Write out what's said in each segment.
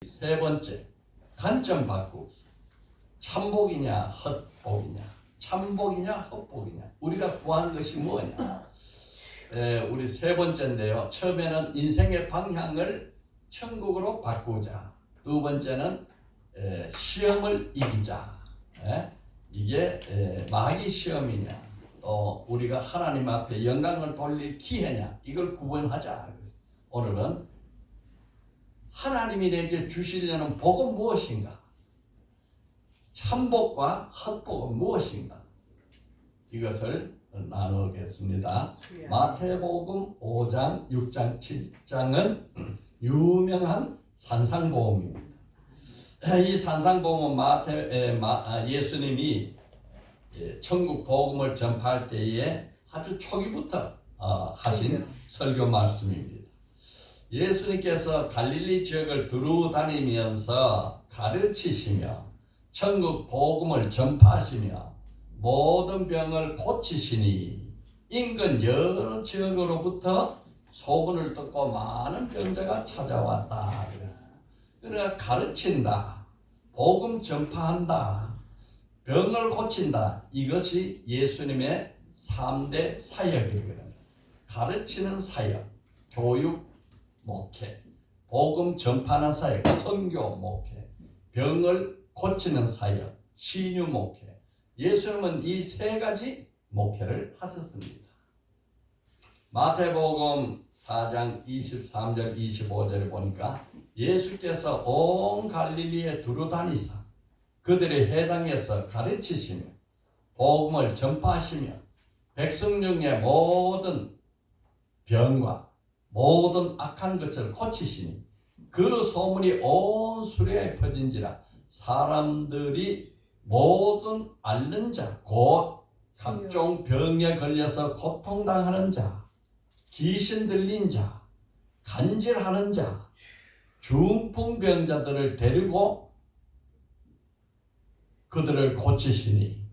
세 번째, 관점 바꾸기. 참복이냐 헛복이냐, 참복이냐 헛복이냐, 우리가 구한 것이 뭐냐. 우리 세 번째인데요, 처음에는 인생의 방향을 천국으로 바꾸자. 두 번째는 시험을 이기자. 이게 마귀 시험이냐, 또 우리가 하나님 앞에 영광을 돌릴 기회냐, 이걸 구분하자. 오늘은 하나님이 내게 주시려는 복은 무엇인가, 참복과 헛복은 무엇인가, 이것을 나누겠습니다. 마태복음 5장, 6장, 7장은 유명한 산상보험입니다. 이 산상보험은 예수님이 천국 복음을 전파할 때에 아주 초기부터 하신 설교 말씀입니다. 예수님께서 갈릴리 지역을 두루 다니면서 가르치시며 천국 복음을 전파하시며 모든 병을 고치시니 인근 여러 지역으로부터 소문을 듣고 많은 병자가 찾아왔다. 그러니까 가르친다, 복음 전파한다, 병을 고친다. 이것이 예수님의 3대 사역이에요. 가르치는 사역, 교육 목회, 복음 전파하는 사역, 선교 목회, 병을 고치는 사역, 신유 목회. 예수님은 이 세 가지 목회를 하셨습니다. 마태복음 4장 23절 25절을 보니까 예수께서 온 갈릴리에 두루 다니사 그들의 회당에서 가르치시며 복음을 전파하시며 백성 중에 모든 병과 모든 악한 것을 고치시니 그 소문이 온 수레에 퍼진지라 사람들이 모든 앓는 자, 곧 각종 병에 걸려서 고통당하는 자, 귀신 들린 자, 간질하는 자, 중풍병자들을 데리고 그들을 고치시니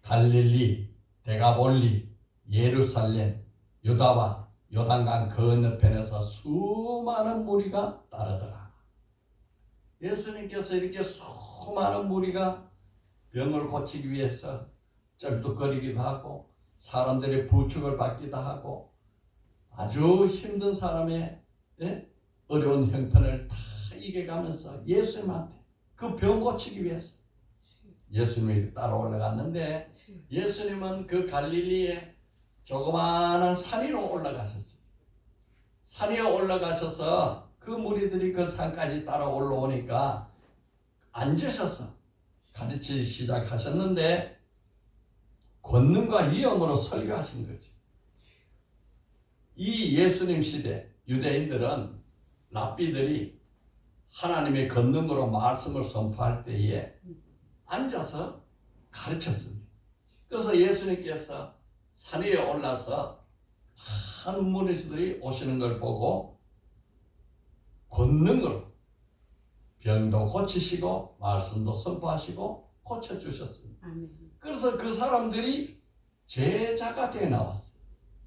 갈릴리, 데가볼리, 예루살렘, 유다와 요단강 건너편에서 수많은 무리가 따르더라. 예수님께서 이렇게 수많은 무리가 병을 고치기 위해서 쩔뚝거리기도 하고 사람들의 부축을 받기도 하고 아주 힘든 사람의 어려운 형편을 다 이겨가면서 예수님한테 그 병 고치기 위해서 예수님이 따라 올라갔는데, 예수님은 그 갈릴리에 조그마한 산 위로 올라가셨어요. 산 위에 올라가셔서 그 무리들이 그 산까지 따라 올라오니까 앉으셔서 가르치기 시작하셨는데 권능과 위엄으로 설교하신 거지. 이 예수님 시대 유대인들은 랍비들이 하나님의 권능으로 말씀을 선포할 때에 앉아서 가르쳤습니다. 그래서 예수님께서 산 위에 올라서 많은 무리들이 오시는 걸 보고 권능으로 병도 고치시고 말씀도 선포하시고 고쳐주셨습니다. 그래서 그 사람들이 제자가 되어 나왔어요.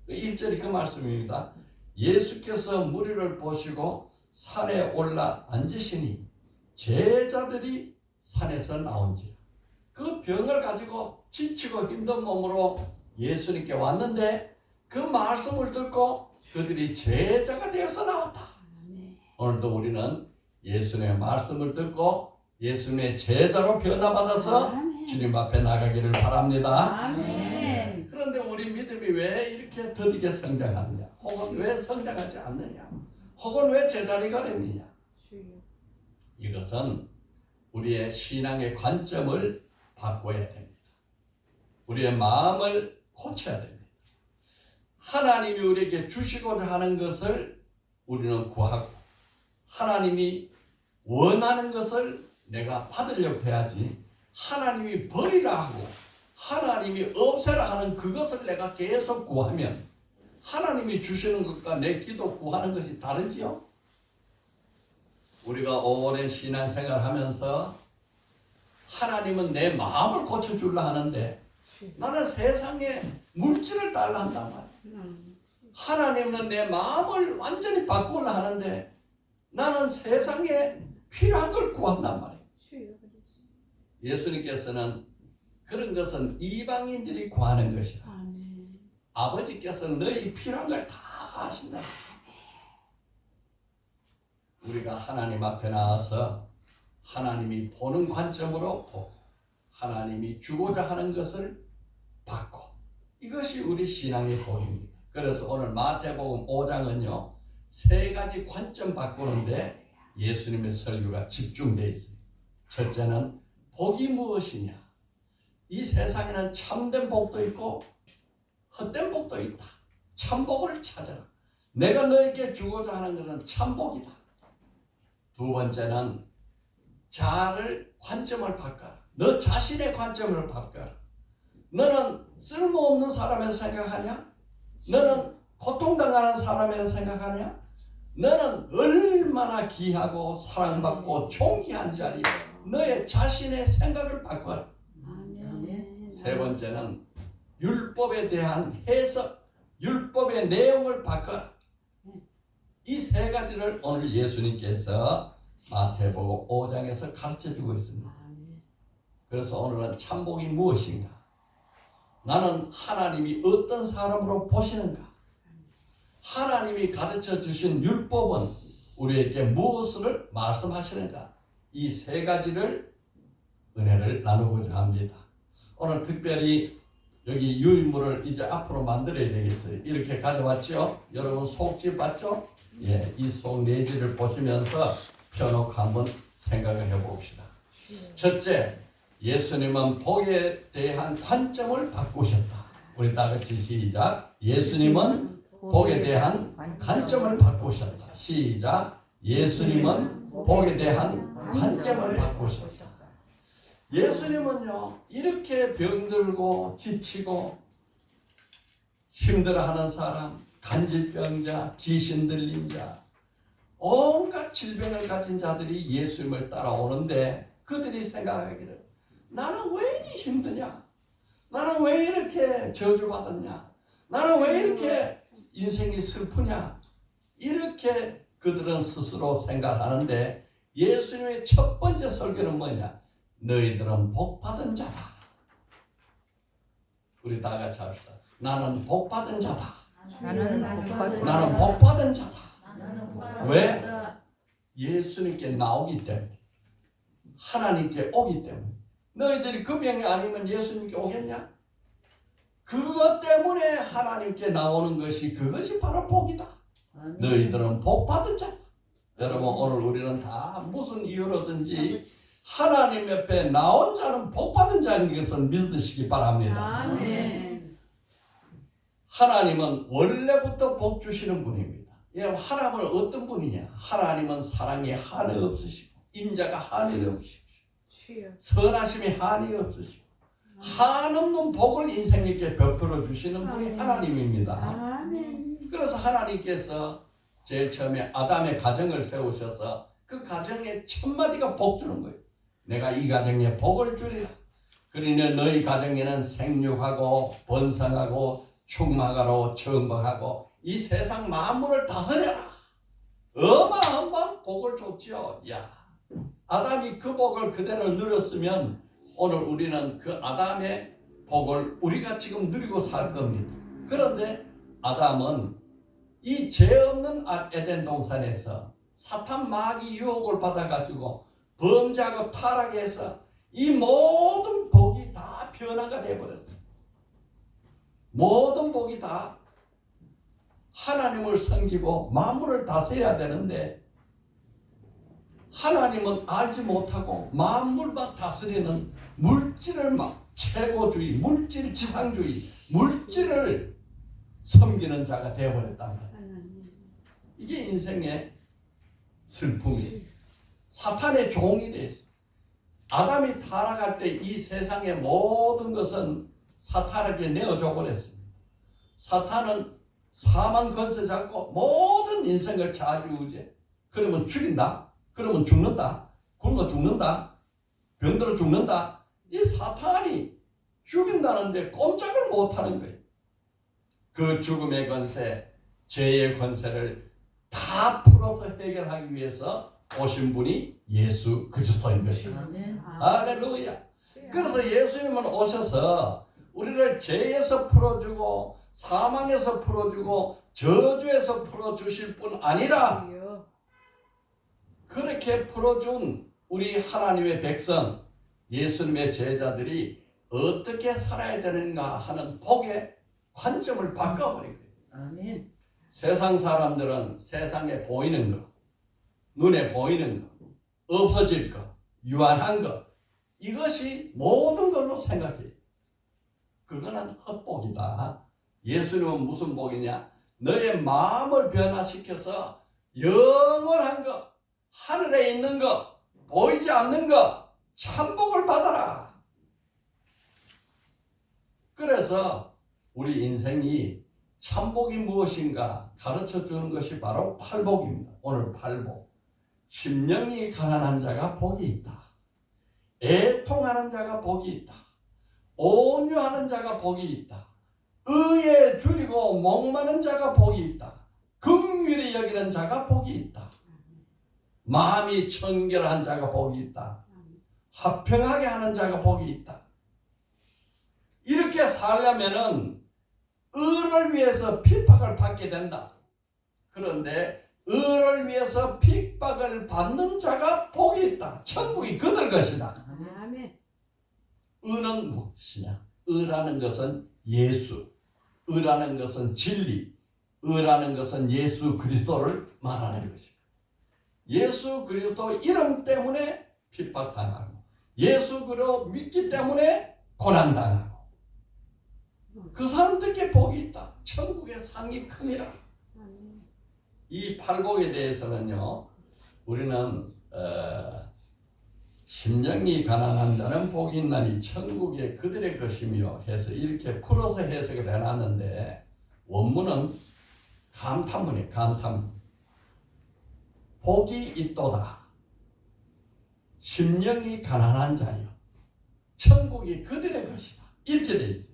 1절이 그 말씀입니다. 예수께서 무리를 보시고 산에 올라 앉으시니 제자들이 산에서 나온지라. 그 병을 가지고 지치고 힘든 몸으로 예수님께 왔는데 그 말씀을 듣고 그들이 제자가 되어서 나왔다. 오늘도 우리는 예수님의 말씀을 듣고 예수님의 제자로 변화받아서 주님 앞에 나가기를 바랍니다. 아멘. 그런데 우리 믿음이 왜 이렇게 더디게 성장하느냐, 혹은 왜 성장하지 않느냐, 혹은 왜 제자리가 되느냐, 이것은 우리의 신앙의 관점을 바꿔야 됩니다. 우리의 마음을 고쳐야 됩니다. 하나님이 우리에게 주시고자 하는 것을 우리는 구하고 하나님이 원하는 것을 내가 받으려고 해야지, 하나님이 버리라 하고 하나님이 없애라 하는 그것을 내가 계속 구하면 하나님이 주시는 것과 내 기도 구하는 것이 다르지요? 우리가 오랜 신앙생활 하면서 하나님은 내 마음을 고쳐주려 하는데 나는 세상에 물질을 달라 한단 말이야. 하나님은 내 마음을 완전히 바꾸려 하는데 나는 세상에 필요한 걸 구한단 말이에요. 예수님께서는 그런 것은 이방인들이 구하는 것이라. 아버지께서는 너희 필요한 걸 다 하신다. 우리가 하나님 앞에 나와서 하나님이 보는 관점으로 보고 하나님이 주고자 하는 것을 받고, 이것이 우리 신앙의 복입니다. 그래서 오늘 마태복음 5장은요 3가지 관점 바꾸는데 예수님의 설교가 집중되어 있습니다. 첫째는 복이 무엇이냐. 이 세상에는 참된 복도 있고 헛된 복도 있다. 참복을 찾아라. 내가 너에게 주고자 하는 것은 참복이다. 두 번째는 자아를 관점을 바꿔라. 너 자신의 관점을 바꿔라. 너는 쓸모없는 사람에서 생각하냐? 너는 고통당하는 사람에서 생각하냐? 너는 얼마나 귀하고 사랑받고 존귀한 자리, 너의 자신의 생각을 바꿔라. 세 번째는 율법에 대한 해석, 율법의 내용을 바꿔라. 이 3가지를 오늘 예수님께서 마태복음 5장에서 가르쳐주고 있습니다. 그래서 오늘은 참복이 무엇인가? 나는 하나님이 어떤 사람으로 보시는가? 하나님이 가르쳐 주신 율법은 우리에게 무엇을 말씀하시는가? 이 3가지를 은혜를 나누고자 합니다. 오늘 특별히 여기 유인물을 이제 앞으로 만들어야 되겠어요. 이렇게 가져왔죠? 여러분 속지 봤죠? 예, 이 속 내지를 보시면서 펴놓고 한번 생각을 해봅시다. 첫째, 예수님은 복에 대한 관점을 바꾸셨다. 우리 다 같이 시작. 예수님은 복에 대한 관점을 바꾸셨다. 시작. 예수님은 복에 대한 관점을 바꾸셨다. 예수님은요 이렇게 병들고 지치고 힘들어하는 사람, 간질병자, 귀신 들린 자, 온갖 질병을 가진 자들이 예수님을 따라오는데 그들이 생각하기를 나는 왜 이리 힘드냐? 나는 왜 이렇게 저주받았냐? 나는 왜 이렇게 인생이 슬프냐? 이렇게 그들은 스스로 생각하는데 예수님의 첫 번째 설교는 뭐냐? 너희들은 복받은 자다. 우리 다 같이 합시다. 나는 복받은 자다. 나는 복받은 자다. 왜? 예수님께 나오기 때문에, 하나님께 오기 때문에. 너희들이 그 병이 아니면 예수님께 오겠냐? 그것 때문에 하나님께 나오는 것이, 그것이 바로 복이다. 너희들은 복받은 자다. 여러분 오늘 우리는 다 무슨 이유로든지 하나님 옆에 나온 자는 복받은 자인 것을 믿으시기 바랍니다. 아멘. 하나님은 원래부터 복 주시는 분입니다. 하나님은 어떤 분이냐? 하나님은 사랑에 한이 없으시고 인자가 한이 없으시고 선하심에 한이 없으시고 한없는 복을 인생에게 베풀어 주시는 분이 하나님입니다. 아멘. 그래서 하나님께서 제일 처음에 아담의 가정을 세우셔서 그 가정에 첫 마디가 복 주는 거예요. 내가 이 가정에 복을 주리라. 그러니 너희 가정에는 생육하고 번성하고 충만하고 정복하고 이 세상 만물을 다스려라. 어마어마한 복을 줬죠. 야, 아담이 그 복을 그대로 누렸으면 오늘 우리는 그 아담의 복을 우리가 지금 누리고 살 겁니다. 그런데 아담은 이 죄 없는 에덴 동산에서 사탄 마귀 유혹을 받아가지고 범죄하고 타락해서 이 모든 복이 다 변화가 되어버렸어. 모든 복이 다 하나님을 섬기고 만물을 다스려야 되는데 하나님은 알지 못하고 만물만 다스리는 물질을 막 최고주의, 물질 지상주의, 물질을 섬기는 자가 되어버렸단 말이에요. 이게 인생의 슬픔이에요. 사탄의 종이 됐어요. 아담이 타락할 때 이 세상의 모든 것은 사탄에게 내어줘 버렸습니다. 사탄은 사망 권세 잡고 모든 인생을 좌지우지. 그러면 죽인다. 그러면 죽는다. 굶어 죽는다. 병들어 죽는다. 이 사탄이 죽인다는데 꼼짝을 못하는 거예요. 그 죽음의 권세, 죄의 권세를 다 풀어서 해결하기 위해서 오신 분이 예수 그리스도인 것입니다. 아멘. 할렐루야. 그래서 예수님은 오셔서 우리를 죄에서 풀어주고 사망에서 풀어주고 저주에서 풀어주실 뿐 아니라 그렇게 풀어준 우리 하나님의 백성 예수님의 제자들이 어떻게 살아야 되는가 하는 복의 관점을 바꿔버린 거예요. 아멘. 세상 사람들은 세상에 보이는 것, 눈에 보이는 것, 없어질 것, 유한한 것, 이것이 모든 걸로 생각해요. 그거는 헛복이다. 예수님은 무슨 복이냐? 너의 마음을 변화시켜서 영원한 것, 하늘에 있는 것, 보이지 않는 것, 참복을 받아라. 그래서 우리 인생이 참복이 무엇인가 가르쳐 주는 것이 바로 팔복입니다. 오늘 팔복. 심령이 가난한 자가 복이 있다. 애통하는 자가 복이 있다. 온유하는 자가 복이 있다. 의에 줄이고 목마른 자가 복이 있다. 긍휼히 여기는 자가 복이 있다. 마음이 청결한 자가 복이 있다. 화평하게 하는 자가 복이 있다. 이렇게 살려면은 의를 위해서 핍박을 받게 된다. 그런데 의를 위해서 핍박을 받는 자가 복이 있다. 천국이 그들 것이다. 아멘. 의는 무엇이냐? 의라는 것은 예수, 의라는 것은 진리, 의라는 것은 예수 그리스도를 말하는 것입니다. 예수 그리스도 이름 때문에 핍박당하고 예수 그리스도 믿기 때문에 고난당하고 그 사람들께 복이 있다. 천국의 상이 큽니다. 이 팔복에 대해서는요, 우리는 심령이 가난한 자는 복이 있나니 천국에 그들의 것이며 해서 이렇게 풀어서 해석을 해놨는데 원문은 감탄문이에요. 감탄문. 복이 있도다. 심령이 가난한 자여 천국이 그들의 것이다. 이렇게 돼 있어요.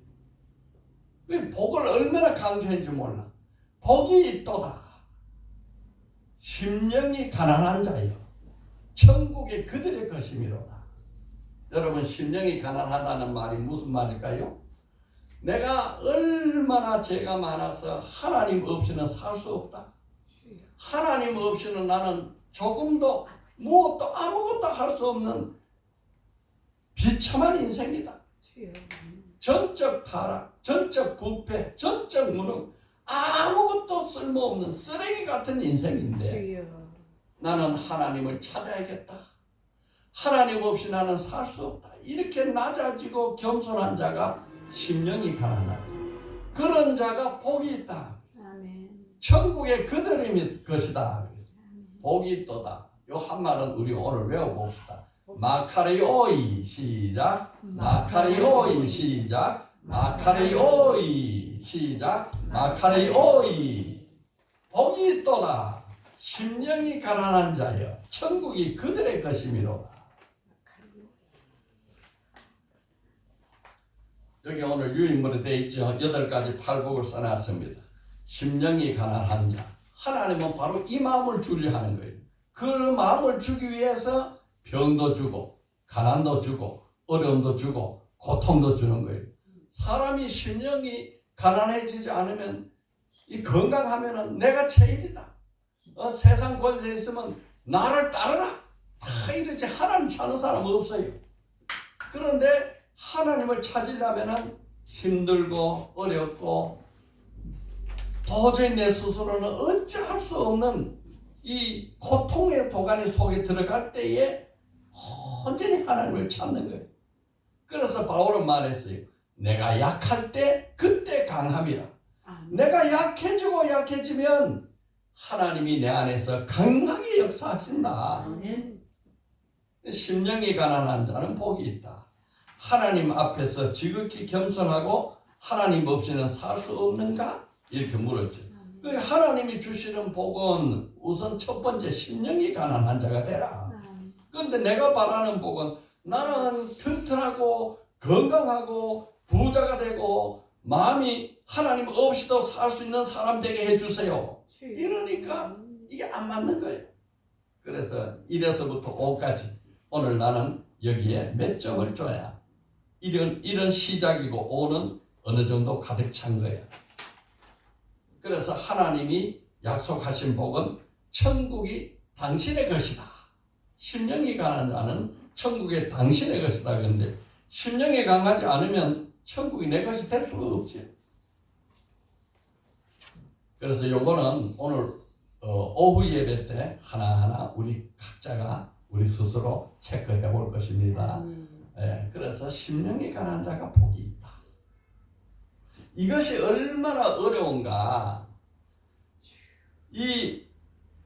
왜 복을 얼마나 강조했는지 몰라. 복이 있도다. 심령이 가난한 자여 천국이 그들의 것이미로다. 여러분, 심령이 가난하다는 말이 무슨 말일까요? 내가 얼마나 죄가 많아서 하나님 없이는 살 수 없다. 하나님 없이는 나는 조금도 무엇도 아무것도 할 수 없는 비참한 인생이다. 전적 타락, 전적 부패, 전적 무능, 아무것도 쓸모없는 쓰레기 같은 인생인데 나는 하나님을 찾아야겠다. 하나님 없이 나는 살 수 없다. 이렇게 낮아지고 겸손한 자가 심령이 가난하다. 그런 자가 복이 있다. 천국의 그들의 것이다. 복이 있도다. 요 한 말은 우리 오늘 외워봅시다. 마카리오이 시작. 마카리오이 시작. 마카리오이 시작. 마카리오이. 복이 있도다. 심령이 가난한 자여 천국이 그들의 것이미로다. 여기 오늘 유인물에 되어 있죠. 8가지 팔복을 써놨습니다. 심령이 가난한 자. 하나님은 바로 이 마음을 주려 하는 거예요. 그 마음을 주기 위해서 병도 주고 가난도 주고 어려움도 주고 고통도 주는 거예요. 사람이 심령이 가난해지지 않으면 이 건강하면은 내가 제일이다. 세상 권세 있으면 나를 따르라. 다 이러지. 하나님 찾는 사람 없어요. 그런데 하나님을 찾으려면은 힘들고 어렵고 도저히 내 스스로는 어찌할 수 없는 이 고통의 도가니 속에 들어갈 때에 온전히 하나님을 찾는 거예요. 그래서 바울은 말했어요. 내가 약할 때 그때 강함이라. 내가 약해지고 약해지면 하나님이 내 안에서 강하게 역사하신다. 심령이 가난한 자는 복이 있다. 하나님 앞에서 지극히 겸손하고 하나님 없이는 살 수 없는가? 이렇게 물었죠. 하나님이 주시는 복은 우선 첫 번째 심령이 가난한 자가 되라. 그런데 내가 바라는 복은 나는 튼튼하고 건강하고 부자가 되고 마음이 하나님 없이도 살 수 있는 사람 되게 해주세요. 이러니까 이게 안 맞는 거예요. 그래서 1에서부터 5까지 오늘 나는 여기에 몇 점을 줘야 1은 시작이고 5는 어느 정도 가득 찬 거예요. 그래서 하나님이 약속하신 복은 천국이 당신의 것이다. 심령이 강한 자는 천국이 당신의 것이다. 그런데 심령이 강하지 않으면 천국이 내 것이 될 수가 없지. 그래서 요거는 오늘 오후 예배 때 하나하나 우리 각자가 우리 스스로 체크해 볼 것입니다. 그래서 심령이 강한 자가 복이 있다. 이것이 얼마나 어려운가. 이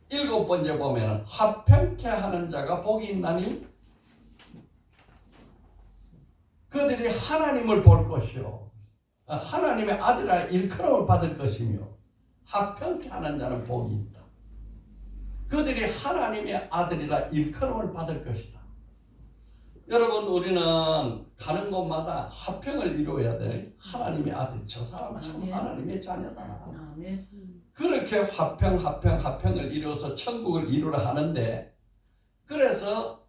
7번째 보면 화평케 하는 자가 복이 있나니 그들이 하나님을 볼 것이요 하나님의 아들이라 일컬음을 받을 것이며 화평케 하는 자는 복이 있다. 그들이 하나님의 아들이라 일컬음을 받을 것이다. 여러분 우리는 가는 곳마다 화평을 이루어야 돼. 하나님의 아들, 저 사람은 참 하나님의 자녀다. 그렇게 화평을 이루어서 천국을 이루려 하는데, 그래서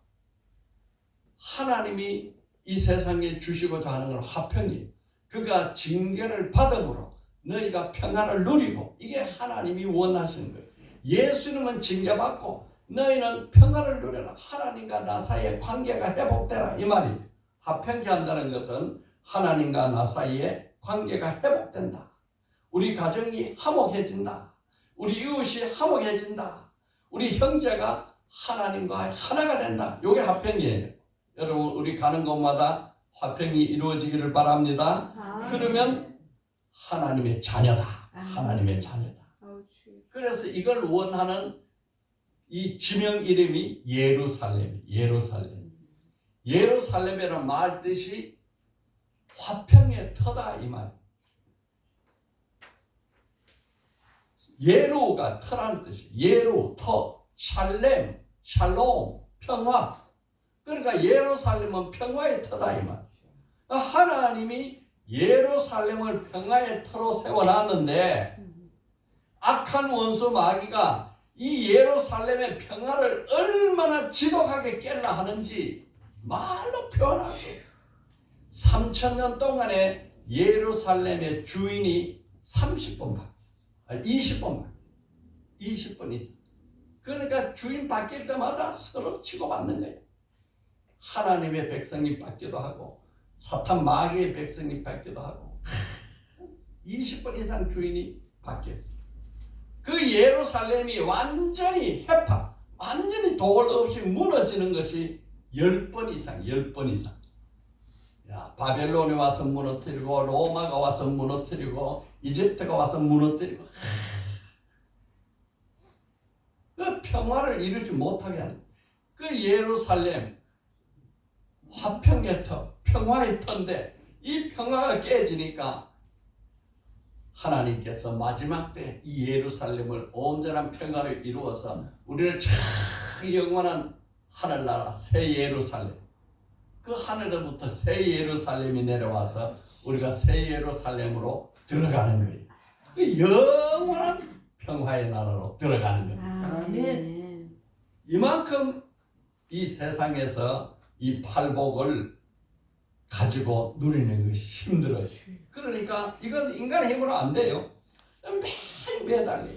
하나님이 이 세상에 주시고자 하는 건 화평이, 그가 징계를 받음으로 너희가 평화를 누리고, 이게 하나님이 원하시는 거예요. 예수님은 징계받고 너희는 평화를 누려라. 하나님과 나 사이의 관계가 회복되라. 이 말이 화평케 한다는 것은 하나님과 나 사이의 관계가 회복된다. 우리 가정이 화목해진다. 우리 이웃이 화목해진다. 우리 형제가 하나님과 하나가 된다. 이게 화평이에요. 여러분 우리 가는 곳마다 화평이 이루어지기를 바랍니다. 그러면 하나님의 자녀다. 하나님의 자녀다. 그래서 이걸 원하는 이 지명 이름이 예루살렘. 예루살렘이라는 말 뜻이 화평의 터다 이 말. 예루가 터라는 뜻이. 예루, 터, 샬렘, 샬롬, 평화. 그러니까 예루살렘은 평화의 터다 이 말. 하나님이 예루살렘을 평화의 터로 세워놨는데 악한 원수 마귀가 이 예루살렘의 평화를 얼마나 지독하게 깰라 하는지 말로 표현할 수 없어요. 3000년 동안에 예루살렘의 주인이 30번 바뀌었어요. 20번 바뀌었어요. 20번 이상. 그러니까 주인 바뀔 때마다 서로 치고받는 거예요. 하나님의 백성이 바뀌기도 하고 사탄 마귀의 백성이 바뀌기도 하고 20번 이상 주인이 바뀌었어요. 그 예루살렘이 완전히 해파, 완전히 도울 없이 무너지는 것이 10번 이상. 야, 바벨론이 와서 무너뜨리고 로마가 와서 무너뜨리고 이집트가 와서 무너뜨리고 그 평화를 이루지 못하게 하는 그 예루살렘 화평의 터, 평화의 터인데 이 평화가 깨지니까 하나님께서 마지막 때 이 예루살렘을 온전한 평화를 이루어서 우리를 참 영원한 하늘나라 새 예루살렘, 그 하늘로부터 새 예루살렘이 내려와서 우리가 새 예루살렘으로 들어가는 거예요. 그 영원한 평화의 나라로 들어가는 거예요. 아멘. 이만큼 이 세상에서 이 팔복을 가지고 누리는 것이 힘들어요. 그러니까 이건 인간의 힘으로 안 돼요. 매일 매달려.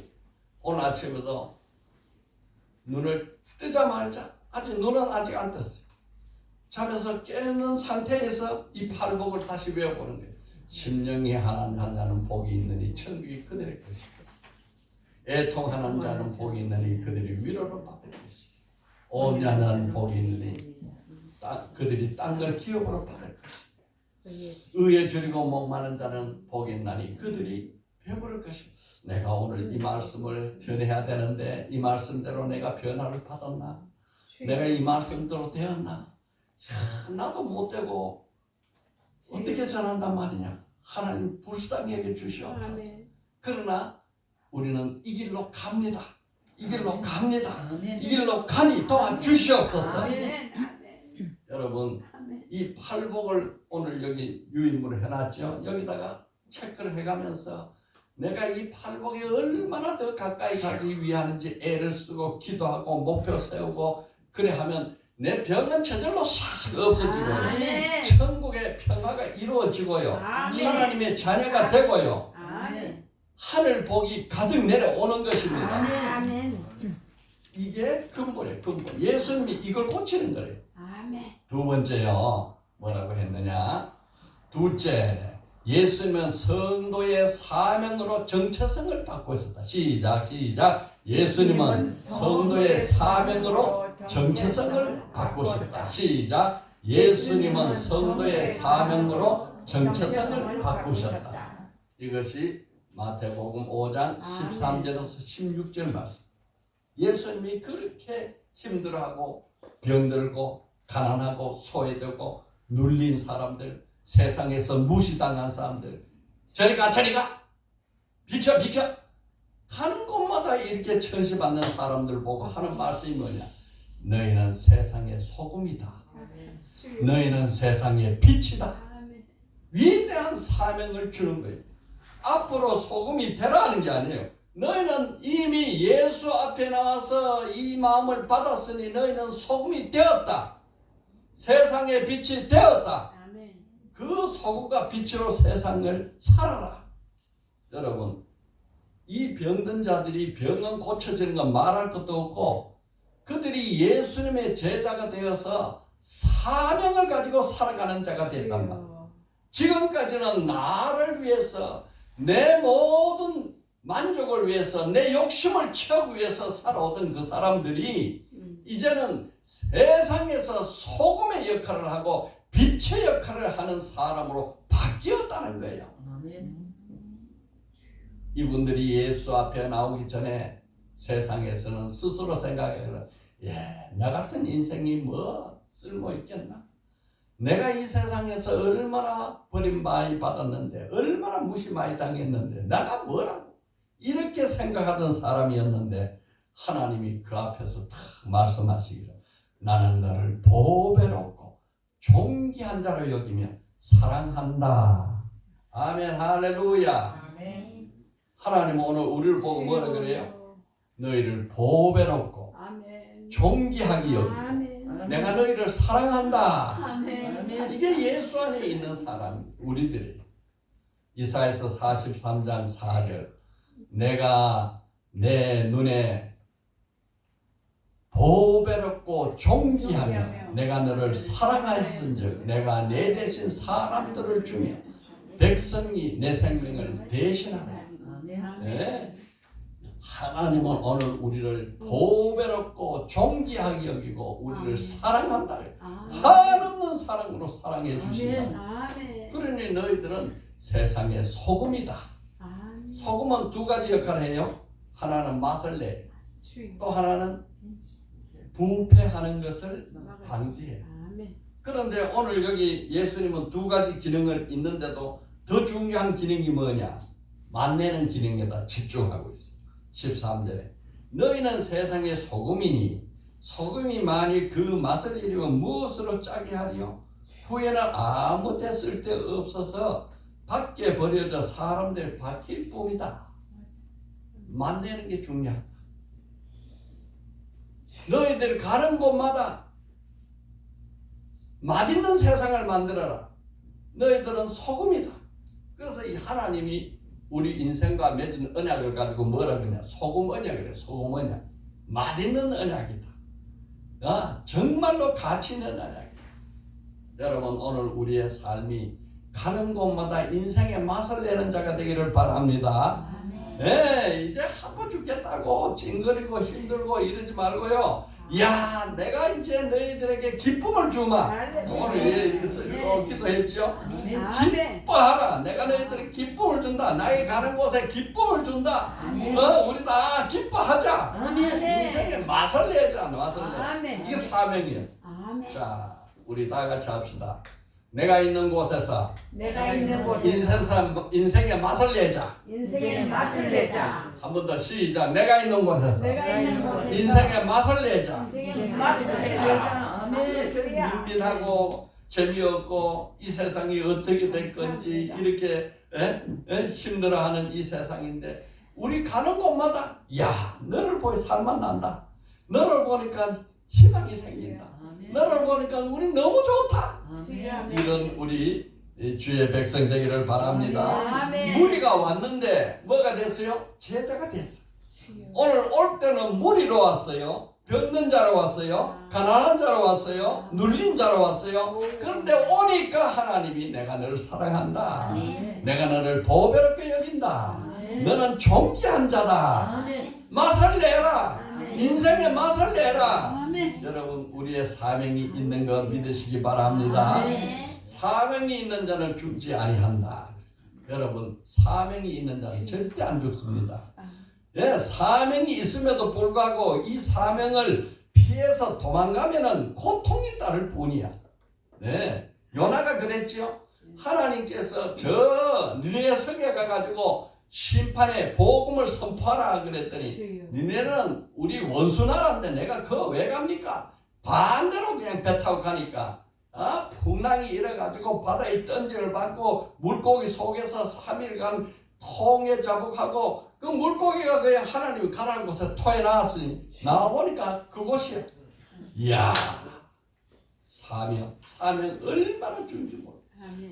오늘 아침에도 눈을 뜨자마자 눈은 아직 안 떴어요. 잠에서 깨는 상태에서 이 팔복을 다시 외워보는 거예요. 심령이 하나님 자는 복이 있느니 천국이 그들의 것이다. 애통하는 자는 복이 있느니 그들이 위로를 받을 것이다. 온유한 복이 있느니 그들이 땅을 기업으로 받을 것이다. 의에 줄이고 목마른 자는 복이 있나니 그들이 배부를 것이다. 내가 오늘 이 말씀을 전해야 되는데 이 말씀대로 내가 변화를 받았나? 내가 이 말씀대로 되었나? 나도 못되고 어떻게 전한단 말이냐? 하나님 불쌍히 여겨 주시옵소서. 그러나 우리는 이 길로 갑니다. 이 길로 갑니다. 이 길로 가니 도와주시옵소서. 여러분 이 팔복을 오늘 여기 유인물을 해놨죠. 여기다가 체크를 해가면서 내가 이 팔복에 얼마나 더 가까이 가기 위하는지 애를 쓰고 기도하고 목표 세우고 그래 하면 내 병은 저절로 싹 없어지고요. 아멘. 천국의 평화가 이루어지고요. 아멘. 하나님의 자녀가 되고요. 아멘. 하늘 복이 가득 내려오는 것입니다. 아멘. 이게 근본이에요. 근본. 예수님이 이걸 고치는 거예요. 아멘. 두 번째요. 뭐라고 했느냐? 둘째, 예수님은 성도의 사명으로 정체성을 받고 있었다. 시작. 예수님은 성도의 사명으로 정체성을 받고 싶다. 시작. 예수님은 성도의 사명으로 정체성을 바꾸셨다. 이것이 마태복음 5장 13절에서 16절 말씀. 예수님이 그렇게 힘들어하고 병들고 가난하고 소외되고 눌린 사람들, 세상에서 무시당한 사람들, 저리 가 비켜 가는 곳마다 이렇게 천시받는 사람들 보고 하는 말씀이 뭐냐? 너희는 세상의 소금이다. 너희는 세상의 빛이다. 위대한 사명을 주는 거예요. 앞으로 소금이 되라 하는 게 아니에요. 너희는 이미 예수 앞에 나와서 이 마음을 받았으니 너희는 소금이 되었다. 세상의 빛이 되었다. 그 소금과 빛으로 세상을 살아라. 여러분, 이 병든 자들이 병은 고쳐지는 건 말할 것도 없고 그들이 예수님의 제자가 되어서 사명을 가지고 살아가는 자가 됐단 말이에요. 지금까지는 나를 위해서 내 모든 만족을 위해서 내 욕심을 채우기 위해서 살아오던 그 사람들이 이제는 세상에서 소금의 역할을 하고 빛의 역할을 하는 사람으로 바뀌었다는 거예요. 이분들이 예수 앞에 나오기 전에 세상에서는 스스로 생각해요. 나 같은 인생이 뭐 쓸모 있겠나? 내가 이 세상에서 얼마나 버림 많이 받았는데 얼마나 무시 많이 당했는데 내가 뭐라고? 이렇게 생각하던 사람이었는데 하나님이 그 앞에서 딱 말씀하시기를 나는 너를 보배롭고 존귀한 자로 여기며 사랑한다. 아멘. 할렐루야. 아멘. 하나님은 오늘 우리를 보고 뭐라 그래요? 너희를 보배롭고 존귀하게 여기고 내가 너희를 사랑한다. 아멘. 이게 예수 안에 있는 사람 우리들이. 이사야서 43장 4절 내가 내 눈에 보배롭고 존귀하며 내가 너를 사랑하였은즉 내가 내 대신 사람들을 주며 백성이 내 생명을 대신하라. 네. 하나님은 오늘 우리를 보배롭고 존귀하게 여기고 우리를 사랑한다. 한없는 사랑으로 사랑해 주신다. 그러니 너희들은 세상의 소금이다. 소금은 두 가지 역할을 해요. 하나는 맛을 내요. 또 하나는 부패하는 것을 방지해요. 그런데 오늘 여기 예수님은 두 가지 기능을 있는데도 더 중요한 기능이 뭐냐? 맛내는 기능에다 집중하고 있어요. 13절에 너희는 세상의 소금이니 소금이 만일 그 맛을 잃으면 무엇으로 짜게 하리요? 후에는 아무 데 쓸데없어서 밖에 버려져 사람들 바뀔 뿐이다. 맛내는 게 중요하다. 너희들 가는 곳마다 맛있는 세상을 만들어라. 너희들은 소금이다. 그래서 이 하나님이 우리 인생과 맺은 언약을 가지고 뭐라 그러냐? 소금 언약이래. 소금 언약. 맛있는 언약이다. 정말로 가치 있는 언약이다. 여러분 오늘 우리의 삶이 가는 곳마다 인생의 맛을 내는 자가 되기를 바랍니다. 네, 이제 한번 죽겠다고 찡거리고 힘들고 이러지 말고요. 야, 내가 이제 너희들에게 기쁨을 주마. 오늘 이거 기도했죠? 기뻐하라. 내가 너희들에게 기쁨을 준다. 나의 가는 곳에 기쁨을 준다. 우리 다 기뻐하자. 인생의 맛을 내자. 맛을 내. 이게 사명이에요. 자, 우리 다 같이 합시다. 내가 있는 곳에서 인생의 맛을 내자. 한 번 더 시작. 내가 있는 곳에서 인생의 맛을 내자. 이렇게 밋밋하고 재미없고 이 세상이 어떻게 될 건지 이렇게 힘들어하는 이 세상인데 우리 가는 곳마다 야 너를 보니 살만 난다. 너를 보니까 희망이 생긴다. 너를 보니까 우리 너무 좋다. 이런 우리 주의 백성 되기를 바랍니다. 무리가 왔는데 뭐가 됐어요? 제자가 됐어요. 오늘 올 때는 무리로 왔어요. 병든 자로 왔어요. 가난한 자로 왔어요. 눌린 자로 왔어요. 그런데 오니까 하나님이 내가 너를 사랑한다. 내가 너를 보배롭게 여긴다. 너는 존귀한 자다. 맛을 내라. 인생의 맛을 내라. 여러분 우리의 사명이 있는 것 믿으시기 바랍니다. 사명이 있는 자는 죽지 아니한다. 여러분 사명이 있는 자는 절대 안 죽습니다. 사명이 있음에도 불구하고 이 사명을 피해서 도망가면은 고통이 따를 뿐이야. 요나가 그랬지요. 하나님께서 저 니네 성에 가가지고 심판의 복음을 선포하라 그랬더니 니네는 우리 원수 나라인데 내가 그거 왜 갑니까? 반대로 그냥 배 타고 가니까 풍랑이 일어가지고 바다에 던짐을 받고 물고기 속에서 3일간 통에 자복하고 그 물고기가 그냥 하나님이 가라는 곳에 토해 나왔으니 나와보니까 그곳이야. 이야 사명 얼마나 준지 몰라.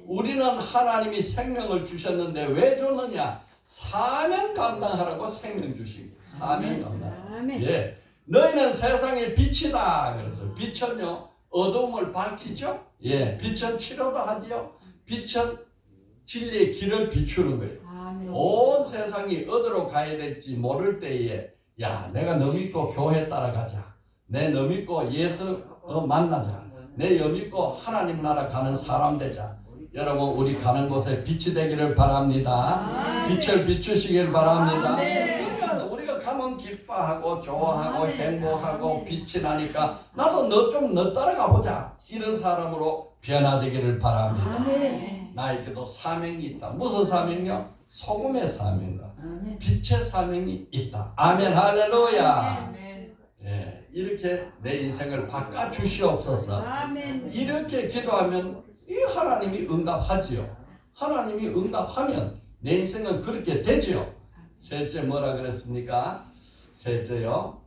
우리는 하나님이 생명을 주셨는데 왜 줬느냐? 사명 감당하라고 생명 주시고 사명 감당. 너희는 세상의 빛이다. 그래서 빛은요 어둠을 밝히죠. 빛은 치료도 하지요. 빛은 진리의 길을 비추는 거예요. 온 세상이 어디로 가야 될지 모를 때에 야 내가 너 믿고 교회 따라가자. 내 너 믿고 예수 만나자. 내 너 믿고 하나님 나라 가는 사람 되자. 여러분 우리 가는 곳에 빛이 되기를 바랍니다. 빛을 비추시길 바랍니다. 그러니까 우리가 가면 기뻐하고 좋아하고 행복하고 빛이 나니까 나도 너 따라가 보자. 이런 사람으로 변화되기를 바랍니다. 나에게도 사명이 있다. 무슨 사명이요? 소금의 사명과 빛의 사명이 있다. 아멘 할렐루야. 이렇게 내 인생을 바꿔 주시옵소서. 이렇게 기도하면 이 하나님이 응답하지요. 하나님이 응답하면 내 인생은 그렇게 되지요. 셋째 뭐라 그랬습니까? 셋째요.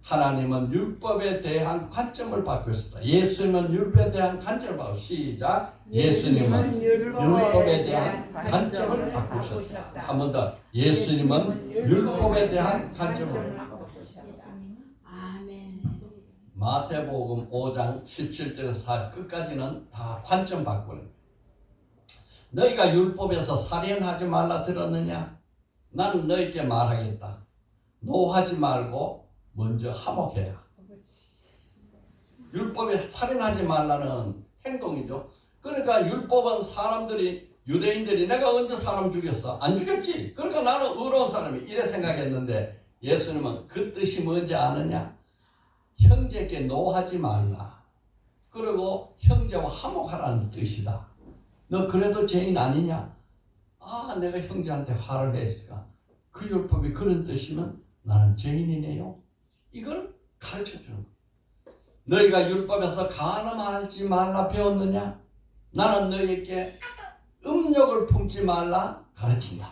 하나님은 율법에 대한 관점을 바꾸셨다. 예수님은 율법에 대한 관점을 바꾸셨다. 시작. 예수님은 율법에 대한 관점을 바꾸셨다. 한 번 더. 예수님은 율법에 대한 관점을 바꾸셨다. 마태복음 5장 17절에서 끝까지는 다 관점 바꾸는. 너희가 율법에서 살인하지 말라 들었느냐? 나는 너희에게 말하겠다. 노하지 말고 먼저 화목해라. 율법에 살인하지 말라는 행동이죠. 그러니까 율법은 사람들이 유대인들이 내가 언제 사람 죽였어? 안 죽였지. 그러니까 나는 의로운 사람이 이래 생각했는데 예수님은 그 뜻이 뭔지 아느냐? 형제께 노하지 말라. 그리고 형제와 화목하라는 뜻이다. 너 그래도 죄인 아니냐? 내가 형제한테 화를 냈을까? 그 율법이 그런 뜻이면 나는 죄인이네요. 이걸 가르쳐주는 거예요. 너희가 율법에서 간음하지 말라 배웠느냐? 나는 너희에게 음욕을 품지 말라 가르친다.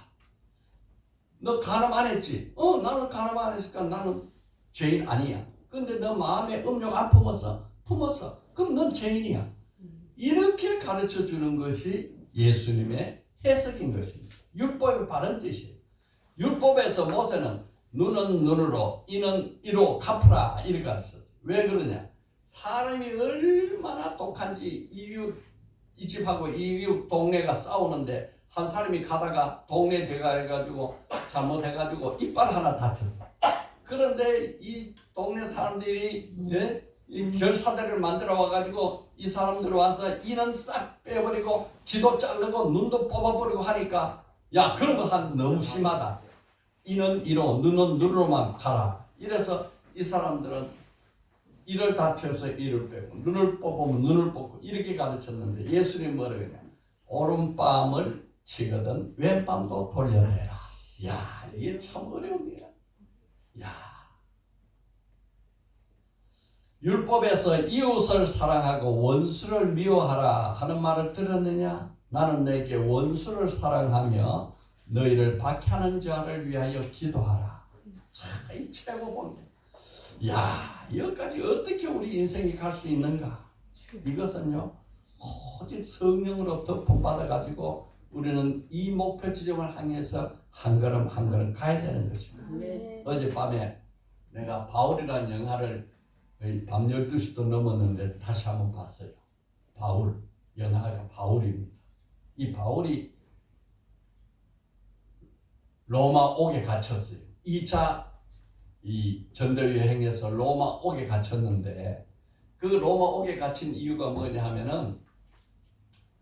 너 간음 안 했지? 나는 간음 안 했으니까 나는 죄인 아니야. 근데 너 마음에 음욕 안 품었어? 품었어. 그럼 넌 죄인이야. 이렇게 가르쳐주는 것이 예수님의 해석인 것입니다. 율법의 바른 뜻이에요. 율법에서 모세는 눈은 눈으로 이는 이로 갚으라 이렇게 가르쳤어요. 왜 그러냐? 사람이 얼마나 독한지 이 집하고 이 동네가 싸우는데 한 사람이 가다가 동네 들어가가지고 잘못해가지고 이빨 하나 다쳤어. 그런데 이 동네 사람들이 이 결사대를 만들어 와가지고 이 사람들 와서 이는 싹 빼버리고 귀도 자르고 눈도 뽑아버리고 하니까 야 그런 거 한 너무 심하다. 이는 이로 눈은 눈으로만 가라. 이래서 이 사람들은 이를 다쳐서 이를 빼고 눈을 뽑으면 눈을 뽑고 이렇게 가르쳤는데 예수님 뭐라 그러냐? 오른밤을 치거든 왼밤도 돌려내라. 야 이게 참 어려운 일이야. 야 율법에서 이웃을 사랑하고 원수를 미워하라 하는 말을 들었느냐? 나는 내게 원수를 사랑하며 너희를 박해하는 자를 위하여 기도하라. 자, 이 최고봉. 야, 여기까지 어떻게 우리 인생이 갈 수 있는가? 이것은요, 오직 성령으로부터 본받아가지고 우리는 이 목표 지점을 향해서 한 걸음 한 걸음 가야 되는 것입니다. 네. 어젯밤에 내가 바울이라는 영화를 밤 12시도 넘었는데 다시 한번 봤어요. 바울, 영화가 바울입니다. 이 바울이 로마 옥에 갇혔어요. 2차 이 전도 여행에서 로마 옥에 갇혔는데 그 로마 옥에 갇힌 이유가 뭐냐 하면은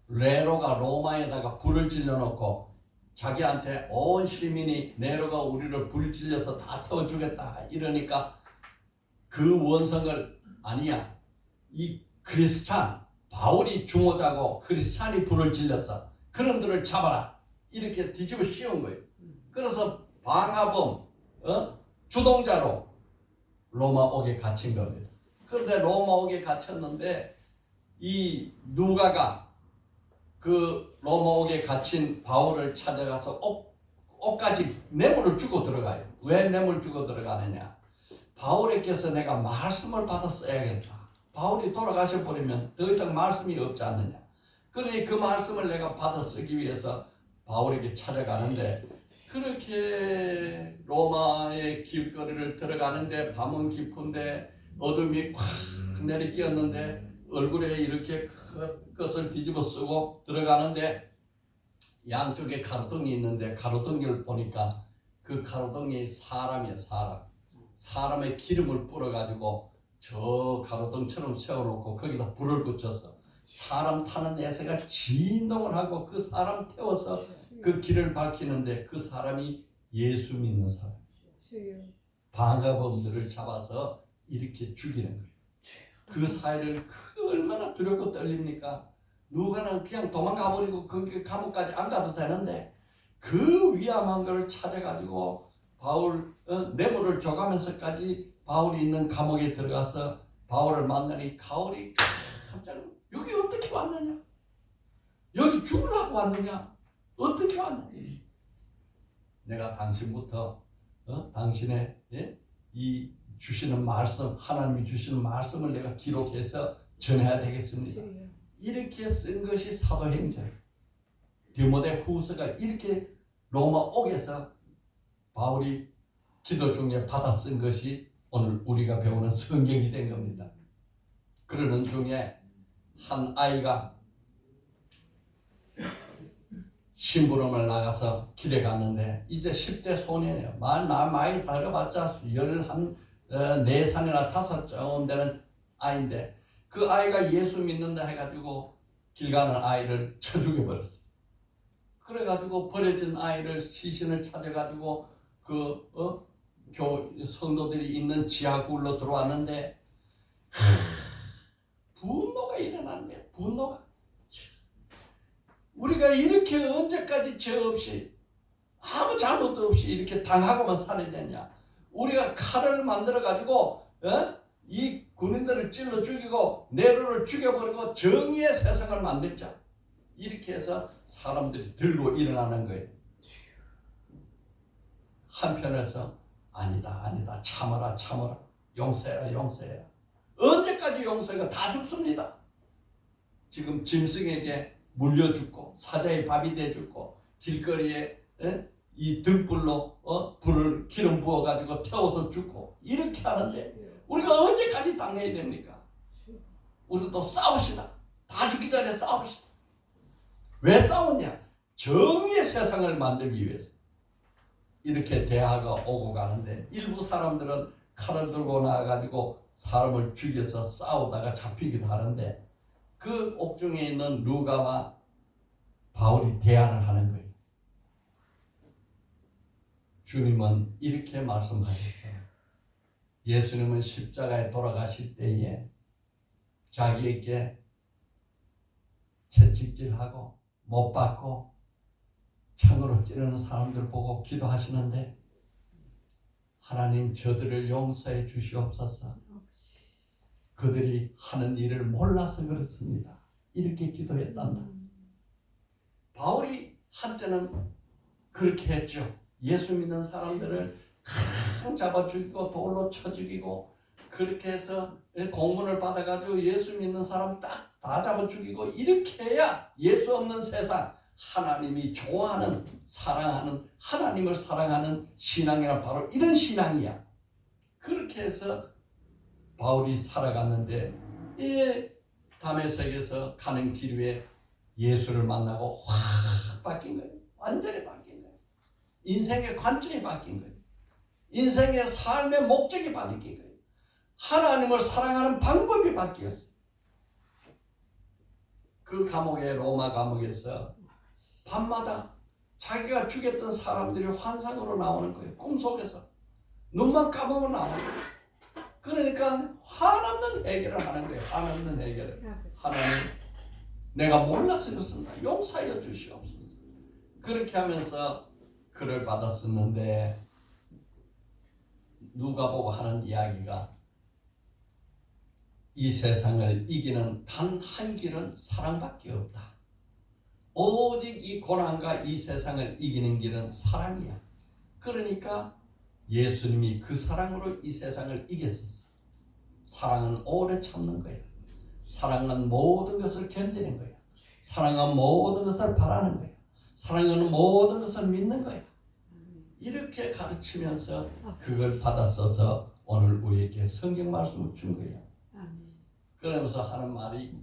네로가 로마에다가 불을 질러놓고 자기한테 온 시민이 네로가 우리를 불 질려서 다 태워주겠다 이러니까 그 원성을 아니야. 이 크리스찬 바울이 중호자고 크리스찬이 불을 질렸어. 그놈들을 잡아라. 이렇게 뒤집어 씌운 거예요. 그래서 방화범 주동자로 로마 옥에 갇힌 겁니다. 그런데 로마 옥에 갇혔는데 이 누가가 그 로마 옥에 갇힌 바울을 찾아가서 옥까지 뇌물을 주고 들어가요. 왜 뇌물 주고 들어가느냐? 바울에게서 내가 말씀을 받아 써야겠다. 바울이 돌아가셔 버리면 더 이상 말씀이 없지 않느냐. 그러니 그 말씀을 내가 받아 쓰기 위해서 바울에게 찾아가는데 그렇게 로마의 길거리를 들어가는데 밤은 깊은데 어둠이 콱 내리끼었는데 얼굴에 이렇게 것을 뒤집어 쓰고 들어가는데 양쪽에 가로등이 있는데 가로등을 보니까 그 가로등이 사람이에요. 사람의 기름을 뿌려가지고 저 가로등처럼 세워놓고 거기다 불을 붙여서 사람 타는 내새가 진동을 하고 그 사람 태워서 그 길을 밝히는데 그 사람이 예수 믿는 사람. 방화범들을 잡아서 이렇게 죽이는 거예요. 그 사이를 얼마나 두렵고 떨립니까? 누가는 그냥 도망가 버리고 그 감옥까지 안 가도 되는데 그 위험한 걸 찾아가지고 바울 뇌물을 줘가면서까지 바울이 있는 감옥에 들어가서 바울을 만나니 바울이 깜짝 여기 어떻게 왔느냐? 여기 죽으려고 왔느냐? 어떻게 왔느냐? 내가 당신부터 당신의 이 주시는 말씀, 하나님이 주시는 말씀을 내가 기록해서 전해야 되겠습니다. 이렇게 쓴 것이 사도행전. 디모데 후서가 이렇게 로마 옥에서 바울이 기도 중에 받아 쓴 것이 오늘 우리가 배우는 성경이 된 겁니다. 그러는 중에 한 아이가 심부름을 나가서 길에 갔는데 이제 10대 소년이에요. 많이 다려봤자 14살이나 5쯤 되는 아이인데 그 아이가 예수 믿는다 해가지고 길 가는 아이를 쳐 죽여버렸어요. 그래가지고 버려진 아이를 시신을 찾아가지고 그 성도들이 있는 지하굴로 들어왔는데 분노가 일어났는데 분노가 우리가 이렇게 언제까지 죄 없이 아무 잘못도 없이 이렇게 당하고만 살아야 되냐? 우리가 칼을 만들어 가지고 이 군인들을 찔러 죽이고 네로를 죽여버리고 정의의 세상을 만들자. 이렇게 해서 사람들이 들고 일어나는 거예요. 한편에서 아니다 참아라 용서해라 언제까지 용서해가 다 죽습니다. 지금 짐승에게 물려 죽고 사자의 밥이 돼 죽고 길거리에 이 등불로 불을 기름 부어 가지고 태워서 죽고 이렇게 하는데 우리가 언제까지 당해야 됩니까? 우리도 싸웁시다. 다 죽기 전에 싸웁시다. 왜 싸우냐? 정의의 세상을 만들기 위해서. 이렇게 대화가 오고 가는데 일부 사람들은 칼을 들고 나와가지고 사람을 죽여서 싸우다가 잡히기도 하는데 그 옥중에 있는 루가와 바울이 대화를 하는 거예요. 주님은 이렇게 말씀하셨어요. 예수님은 십자가에 돌아가실 때에 자기에게 채찍질하고 못 박고 창으로 찌르는 사람들 보고 기도하시는데 하나님 저들을 용서해 주시옵소서. 그들이 하는 일을 몰라서 그렇습니다. 이렇게 기도했단다. 바울이 한때는 그렇게 했죠. 예수 믿는 사람들을 강 잡아 죽이고 돌로 쳐 죽이고 그렇게 해서 공문을 받아가지고 예수 믿는 사람 딱 다 잡아 죽이고 이렇게 해야 예수 없는 세상, 하나님이 좋아하는 사랑하는 하나님을 사랑하는 신앙이란 바로 이런 신앙이야. 그렇게 해서 바울이 살아갔는데 이 다메섹에서 가는 길 위에 예수를 만나고 확 바뀐 거예요. 완전히 바뀐 거예요. 인생의 관점이 바뀐 거예요. 인생의 삶의 목적이 바뀐 거예요. 하나님을 사랑하는 방법이 바뀌었어요. 그 감옥에 로마 감옥에서 밤마다 자기가 죽였던 사람들이 환상으로 나오는 거예요. 꿈속에서 눈만 감으면 나오는 거예요. 그러니까 한없는 해결을 하는 거예요. 한없는 해결을. 하나님, 내가 몰랐을 것은 용서하여 주시옵소서. 그렇게 하면서 그를 받았었는데 누가 보고 하는 이야기가 이 세상을 이기는 단 한 길은 사랑밖에 없다. 오직 이 고난과 이 세상을 이기는 길은 사랑이야. 그러니까 예수님이 그 사랑으로 이 세상을 이겼었어. 사랑은 오래 참는 거야. 사랑은 모든 것을 견디는 거야. 사랑은 모든 것을 바라는 거야. 사랑은 모든 것을 믿는 거야. 이렇게 가르치면서 그걸 받았어서 오늘 우리에게 성경 말씀을 준 거야. 그러면서 하는 말이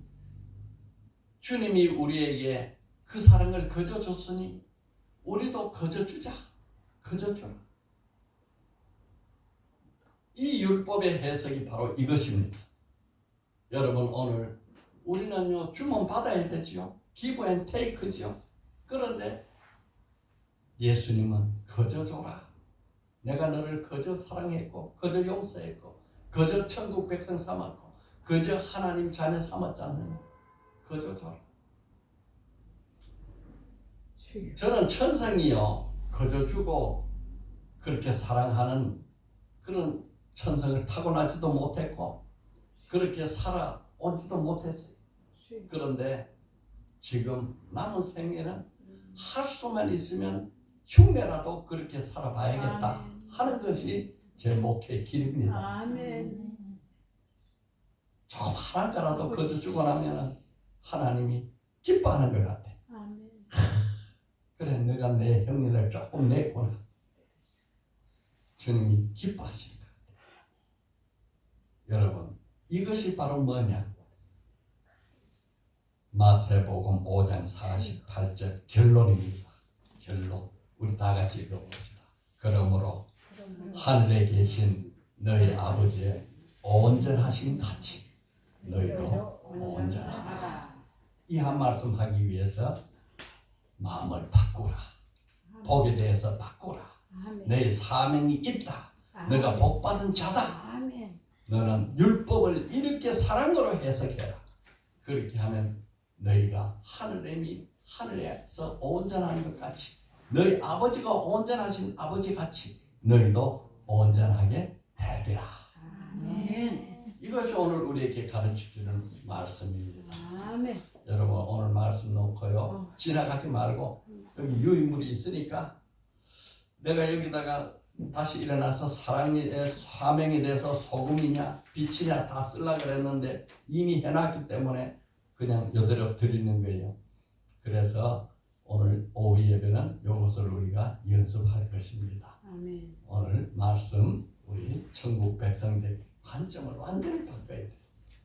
주님이 우리에게 그 사랑을 거저 줬으니 우리도 거저 주자. 거저 주라. 이 율법의 해석이 바로 이것입니다. 여러분 오늘 우리는요 주문 받아야 되지요. give and take지요. 그런데 예수님은 거저 줘라. 내가 너를 거저 사랑했고 거저 용서했고 거저 천국 백성 삼았고 거저 하나님 자녀 삼았지 않느냐. 거저 줘라. 저는 천성이요 거저 주고 그렇게 사랑하는 그런 천성을 타고나지도 못했고 그렇게 살아오지도 못했어요. 그런데 지금 남은 생애는 할 수만 있으면 흉내라도 그렇게 살아봐야겠다 하는 것이 제 목회의 길입니다. 아멘. 조금 하나가라도 거저 주고 나면 하나님이 기뻐하는 것 같아. 아멘. 그래 내가 내 형님을 조금 냈구나. 주님이 기뻐하시는 것 같아. 여러분 이것이 바로 뭐냐? 마태복음 5장 48절 결론입니다. 결론. 우리 다 같이 읽어봅시다. 그러므로 하늘에 계신 너희 아버지의 온전하신 같이 너희도 온전하라. 이 한 말씀 하기 위해서 마음을 바꾸라. 복에 대해서 바꾸라. 너의 사명이 있다. 너가 복받은 자다. 아멘. 너는 율법을 이렇게 사랑으로 해석해라. 그렇게 하면 너희가 하늘에서 온전한 것 같이 너희 아버지가 온전하신 아버지 같이 너희도 온전하게 되리라. 아멘. 이것이 오늘 우리에게 가르쳐주는 말씀입니다. 아멘. 여러분 오늘 말씀 놓고요 지나가지 말고 여기 유인물이 있으니까 내가 여기다가 다시 일어나서 사명에 대해서 소금이냐 빛이냐 다 쓰려고 그랬는데 이미 해놨기 때문에 그냥 이대로 드리는 거예요. 그래서 오늘 오후 예배는 이것을 우리가 연습할 것입니다. 아멘. 오늘 말씀 우리 천국 백성들 관점을 완전히 바꿔야 돼요.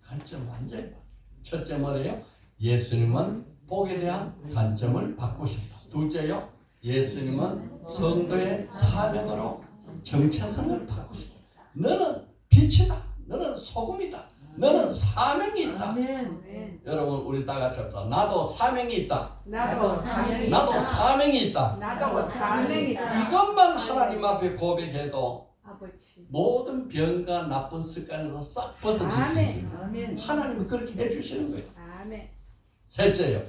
관점 완전히 바꿔. 첫째 뭐래요? 예수님은 복에 대한 관점을 바꾸신다. 둘째요, 예수님은 성도의 사명으로 정체성을 바꾸신다. 너는 빛이다. 너는 소금이다. 너는 사명이 있다. 아멘. 여러분 우리 다 같이 합시다. 나도 사명이 있다. 나도 사명이 나도 있다. 사명이 있다. 나도 사명이 있다. 이것만 하나님 앞에 고백해도 아버지. 모든 병과 나쁜 습관에서 싹 벗어질 수 아멘. 있습니다. 아멘. 하나님은 그렇게 해주시는 거예요. 아멘. 셋째요,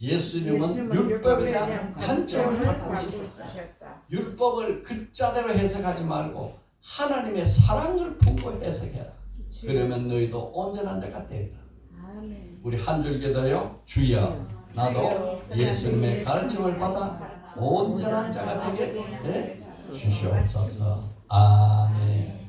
예수님은 율법에 대한 관점을 바꾸시다. 바꾸셨다. 율법을 글자대로 해석하지 말고 하나님의 사랑을 품고 해석해라. 그러면 너희도 온전한 자가 되리라. 아멘. 우리 한 줄 기도요. 주여 나도 예수님의 가르침을 받아 온전한 자가 되게 해 주시옵소서. 아멘.